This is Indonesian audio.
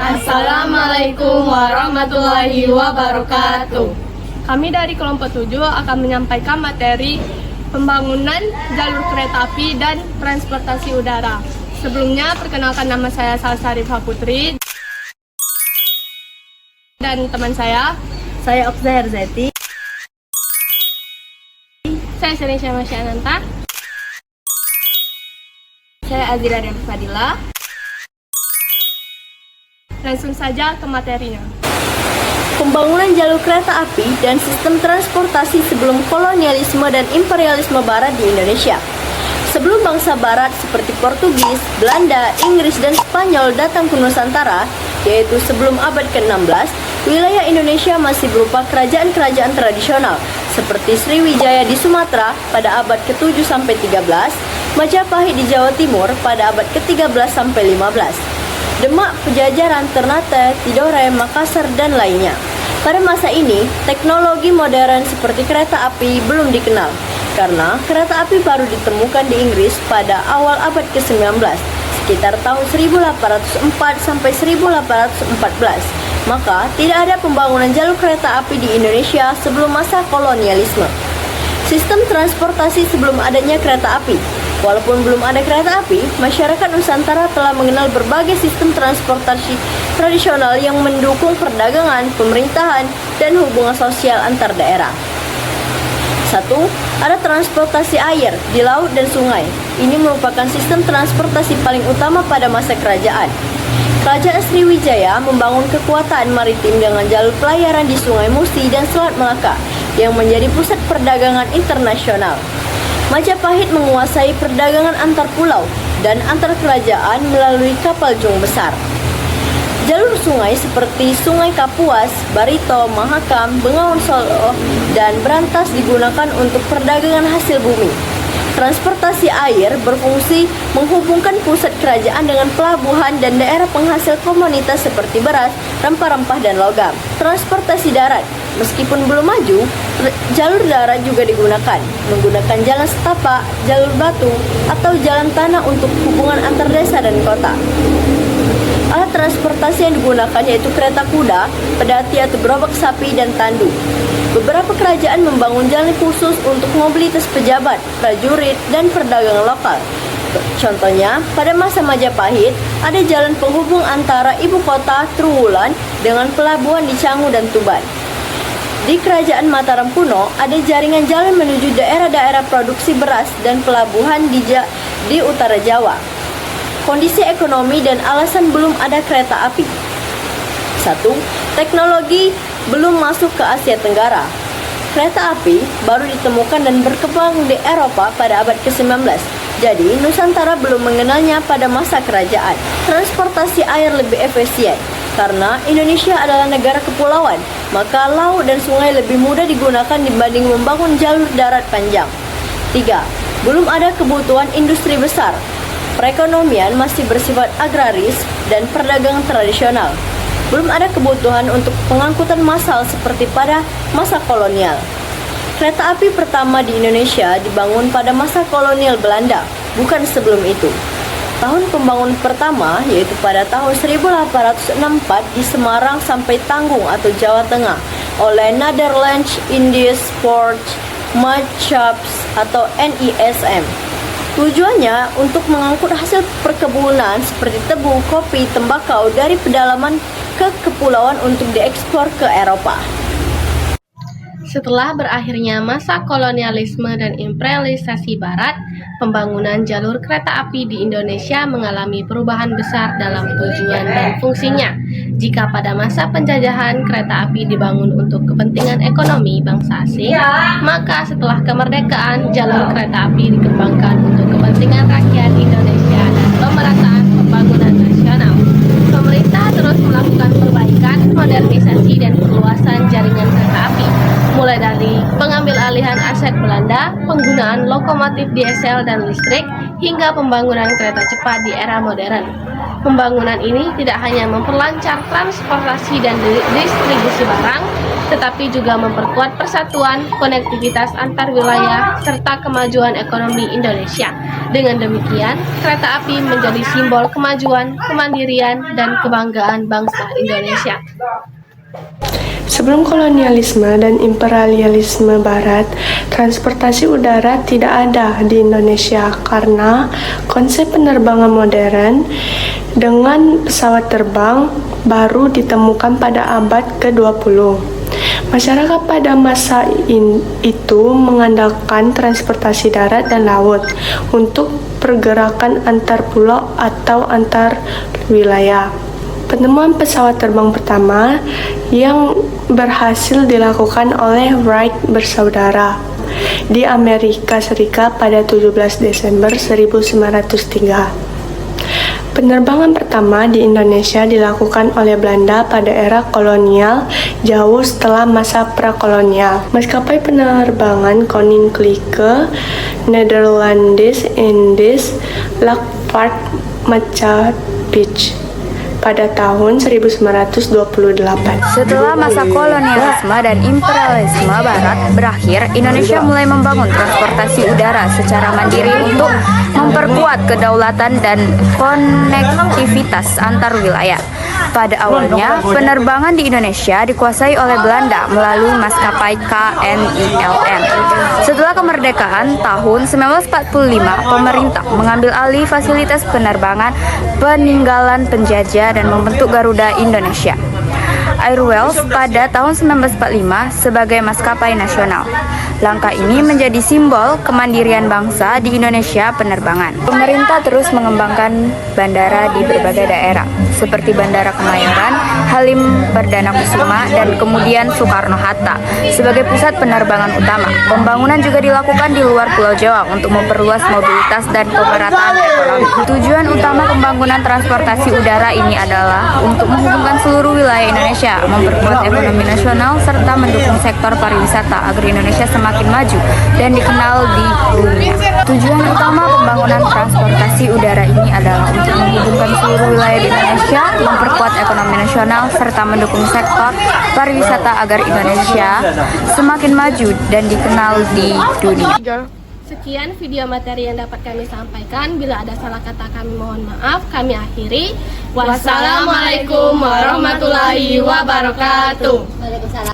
Assalamualaikum warahmatullahi wabarakatuh. Kami dari kelompok 7 akan menyampaikan materi pembangunan jalur kereta api dan transportasi udara. Sebelumnya, perkenalkan nama saya Salsa Rifah Putri dan teman saya Oksa Herzati. saya Senisha Masyananta. Saya Azira dan Fadila. Langsung saja ke materinya. Pembangunan jalur kereta api dan sistem transportasi sebelum kolonialisme dan imperialisme Barat di Indonesia. Sebelum bangsa Barat seperti Portugis, Belanda, Inggris, dan Spanyol datang ke Nusantara, yaitu sebelum abad ke-16, wilayah Indonesia masih berupa kerajaan-kerajaan tradisional seperti Sriwijaya di Sumatera pada abad ke-7-13, Majapahit di Jawa Timur pada abad ke-13-15. Demak, Pejajaran, Ternate, Tidore, Makassar, dan lainnya. Pada masa ini, teknologi modern seperti kereta api belum dikenal, karena kereta api baru ditemukan di Inggris pada awal abad ke-19, sekitar tahun 1804 sampai 1814. Maka, tidak ada pembangunan jalur kereta api di Indonesia sebelum masa kolonialisme. Sistem transportasi sebelum adanya kereta api. Walaupun belum ada kereta api, masyarakat Nusantara telah mengenal berbagai sistem transportasi tradisional yang mendukung perdagangan, pemerintahan, dan hubungan sosial antar daerah. 1. Ada transportasi air di laut dan sungai. Ini merupakan sistem transportasi paling utama pada masa kerajaan. Kerajaan Sriwijaya membangun kekuatan maritim dengan jalur pelayaran di Sungai Musi dan Selat Melaka yang menjadi pusat perdagangan internasional. Majapahit menguasai perdagangan antar pulau dan antar kerajaan melalui kapal jong besar. Jalur sungai seperti Sungai Kapuas, Barito, Mahakam, Bengawan Solo, dan Brantas digunakan untuk perdagangan hasil bumi. Transportasi air berfungsi menghubungkan pusat kerajaan dengan pelabuhan dan daerah penghasil komoditas seperti beras, rempah-rempah, dan logam. Transportasi darat, meskipun belum maju, jalur darat juga digunakan, menggunakan jalan setapak, jalur batu, atau jalan tanah untuk hubungan antar desa dan kota. Alat transportasi yang digunakan yaitu kereta kuda, pedati atau gerobak sapi, dan tandu. Beberapa kerajaan membangun jalan khusus untuk mobilitas pejabat, prajurit, dan perdagangan lokal. Contohnya, pada masa Majapahit, ada jalan penghubung antara ibu kota Trowulan dengan pelabuhan di Canggu dan Tuban. Di Kerajaan Mataram kuno, ada jaringan jalan menuju daerah-daerah produksi beras dan pelabuhan di utara Jawa. Kondisi ekonomi dan alasan belum ada kereta api. 1. Teknologi belum masuk ke Asia Tenggara. Kereta api baru ditemukan dan berkembang di Eropa pada abad ke-19. Jadi, Nusantara belum mengenalnya pada masa kerajaan. Transportasi air lebih efisien. Karena Indonesia adalah negara kepulauan, maka laut dan sungai lebih mudah digunakan dibanding membangun jalur darat panjang. 3. Belum ada kebutuhan industri besar. Perekonomian masih bersifat agraris dan perdagangan tradisional. Belum ada kebutuhan untuk pengangkutan massal seperti pada masa kolonial. Kereta api pertama di Indonesia dibangun pada masa kolonial Belanda, bukan sebelum itu. Tahun pembangunan pertama yaitu pada tahun 1864 di Semarang sampai Tanggung atau Jawa Tengah oleh Netherlands Indies Sport Maatschappij atau NISM. Tujuannya untuk mengangkut hasil perkebunan seperti tebu, kopi, tembakau dari pedalaman ke kepulauan untuk diekspor ke Eropa. Setelah berakhirnya masa kolonialisme dan imperialisasi Barat, pembangunan jalur kereta api di Indonesia mengalami perubahan besar dalam tujuan dan fungsinya. Jika pada masa penjajahan kereta api dibangun untuk kepentingan ekonomi bangsa asing, maka setelah kemerdekaan jalur kereta api dikembangkan untuk kepentingan rakyat Indonesia dan pemerataan pembangunan nasional. Pemerintah terus melakukan perbaikan, modernisasi, dan perluasan jaringan kereta api, mulai dari pengambil alihan aset Belanda, penggunaan lokomotif diesel dan listrik, hingga pembangunan kereta cepat di era modern. Pembangunan ini tidak hanya memperlancar transportasi dan distribusi barang, tetapi juga memperkuat persatuan, konektivitas antar wilayah, serta kemajuan ekonomi Indonesia. Dengan demikian, kereta api menjadi simbol kemajuan, kemandirian, dan kebanggaan bangsa Indonesia. Sebelum kolonialisme dan imperialisme Barat, transportasi udara tidak ada di Indonesia karena konsep penerbangan modern dengan pesawat terbang baru ditemukan pada abad ke-20. Masyarakat pada masa itu mengandalkan transportasi darat dan laut untuk pergerakan antar pulau atau antar wilayah. Penemuan pesawat terbang pertama yang berhasil dilakukan oleh Wright bersaudara di Amerika Serikat pada 17 Desember 1903. Penerbangan pertama di Indonesia dilakukan oleh Belanda pada era kolonial jauh setelah masa prakolonial. Maskapai penerbangan Koninklijke Nederlandse Indies Luchtvaartmaatschappij pada tahun 1928. Setelah masa kolonialisme dan imperialisme Barat berakhir, Indonesia mulai membangun transportasi udara secara mandiri untuk memperkuat kedaulatan dan konektivitas antar wilayah. Pada awalnya, penerbangan di Indonesia dikuasai oleh Belanda melalui maskapai KNILM. Setelah kemerdekaan tahun 1945, pemerintah mengambil alih fasilitas penerbangan peninggalan penjajah dan membentuk Garuda Indonesia Airways pada tahun 1945 sebagai maskapai nasional. Langkah ini menjadi simbol kemandirian bangsa di Indonesia penerbangan. Pemerintah terus mengembangkan bandara di berbagai daerah, seperti Bandara Kemayoran, Halim Perdana Kusuma, dan kemudian Soekarno-Hatta sebagai pusat penerbangan utama. Pembangunan juga dilakukan di luar Pulau Jawa untuk memperluas mobilitas dan pemerataan ekonomi. Tujuan utama pembangunan transportasi udara ini adalah untuk menghubungkan seluruh wilayah Indonesia, memperkuat ekonomi nasional, serta mendukung sektor pariwisata agar Indonesia semakin maju dan dikenal di dunia. Tujuan utama pembangunan transportasi udara ini adalah untuk menghubungkan seluruh wilayah di Indonesia, memperkuat ekonomi nasional, serta mendukung sektor pariwisata agar Indonesia semakin maju dan dikenal di dunia. Sekian video materi yang dapat kami sampaikan. Bila ada salah kata kami mohon maaf. Kami akhiri. Wassalamualaikum warahmatullahi wabarakatuh. Waalaikumsalam.